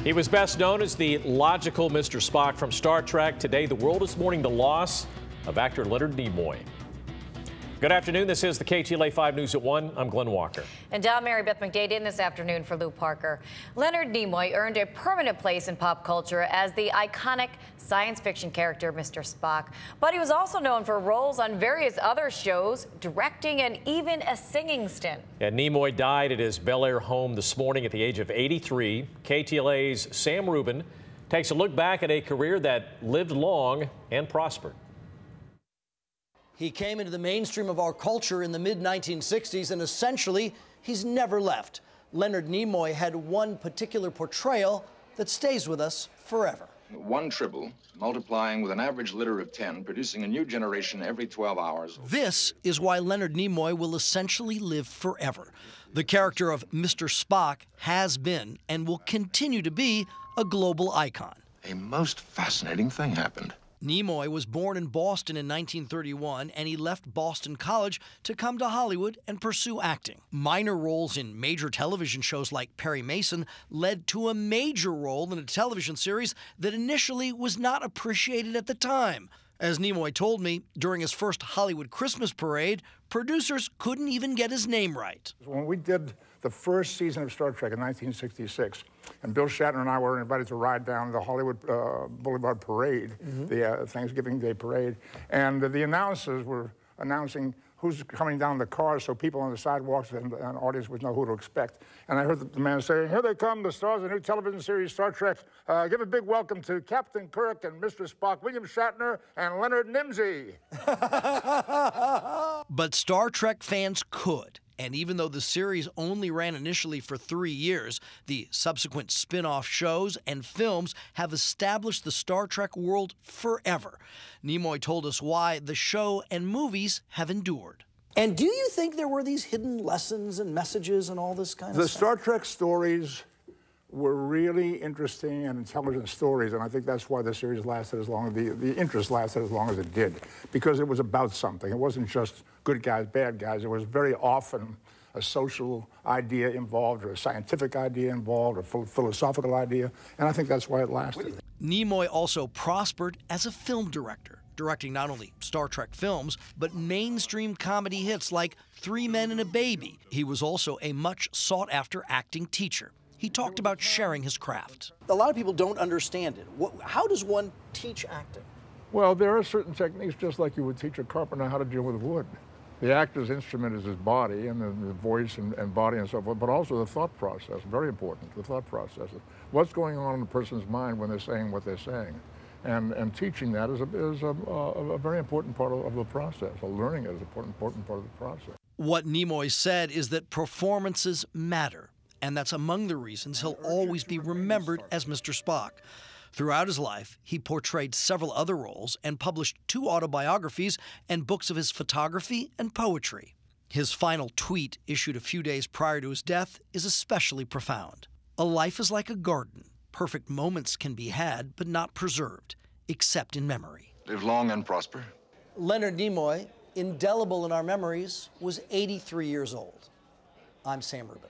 He was best known as the logical Mr. Spock from Star Trek. Today, the world is mourning the loss of actor Leonard Nimoy. Good afternoon. This is the KTLA 5 News at 1. I'm Glenn Walker. And I'm Mary Beth McDade in this afternoon for Lou Parker. Leonard Nimoy earned a permanent place in pop culture as the iconic science fiction character Mr. Spock. But he was also known for roles on various other shows, directing, and even a singing stint. And Nimoy died at his Bel Air home this morning at the age of 83. KTLA's Sam Rubin takes a look back at a career that lived long and prospered. He came into the mainstream of our culture in the mid-1960s, and essentially, he's never left. Leonard Nimoy had one particular portrayal that stays with us forever. One tribble, multiplying with an average litter of 10, producing a new generation every 12 hours. This is why Leonard Nimoy will essentially live forever. The character of Mr. Spock has been and will continue to be a global icon. A most fascinating thing happened. Nimoy was born in Boston in 1931, and he left Boston College to come to Hollywood and pursue acting. Minor roles in major television shows like Perry Mason led to a major role in a television series that initially was not appreciated at the time. As Nimoy told me, during his first Hollywood Christmas parade, producers couldn't even get his name right. When we did the first season of Star Trek in 1966, and Bill Shatner and I were invited to ride down the Hollywood Boulevard Parade, the Thanksgiving Day Parade, and the announcers were announcing who's coming down the cars so people on the sidewalks and audience would know who to expect. And I heard the man say, "Here they come, the stars of the new television series Star Trek. Give a big welcome to Captain Kirk and Mr. Spock, William Shatner and Leonard Nimoy." But Star Trek fans could. And even though the series only ran initially for 3 years, the subsequent spin-off shows and films have established the Star Trek world forever. Nimoy told us why the show and movies have endured. And do you think there were these hidden lessons and messages and all this kind of stuff? The Star Trek stories were really interesting and intelligent stories, and I think that's why the series lasted as long as the interest lasted as long as it did, because it was about something. It wasn't just good guys, bad guys. There was very often a social idea involved, or a scientific idea involved, or a philosophical idea, and I think that's why it lasted. Nimoy also prospered as a film director, directing not only Star Trek films, but mainstream comedy hits like 3 Men and a Baby. He was also a much sought-after acting teacher. He talked about sharing his craft. A lot of people don't understand it. How does one teach acting? Well, there are certain techniques, just like you would teach a carpenter how to deal with wood. The actor's instrument is his body and the voice and body and so forth, but also the thought process, very important, the thought process. What's going on in a person's mind when they're saying what they're saying? And teaching that is a very important part of the process. Learning it is an important part of the process. What Nimoy said is that performances matter, and that's among the reasons he'll always be remembered as Mr. Spock. Throughout his life, he portrayed several other roles and published 2 autobiographies and books of his photography and poetry. His final tweet, issued a few days prior to his death, is especially profound. "A life is like a garden. Perfect moments can be had, but not preserved, except in memory." Live long and prosper. Leonard Nimoy, indelible in our memories, was 83 years old. I'm Sam Rubin.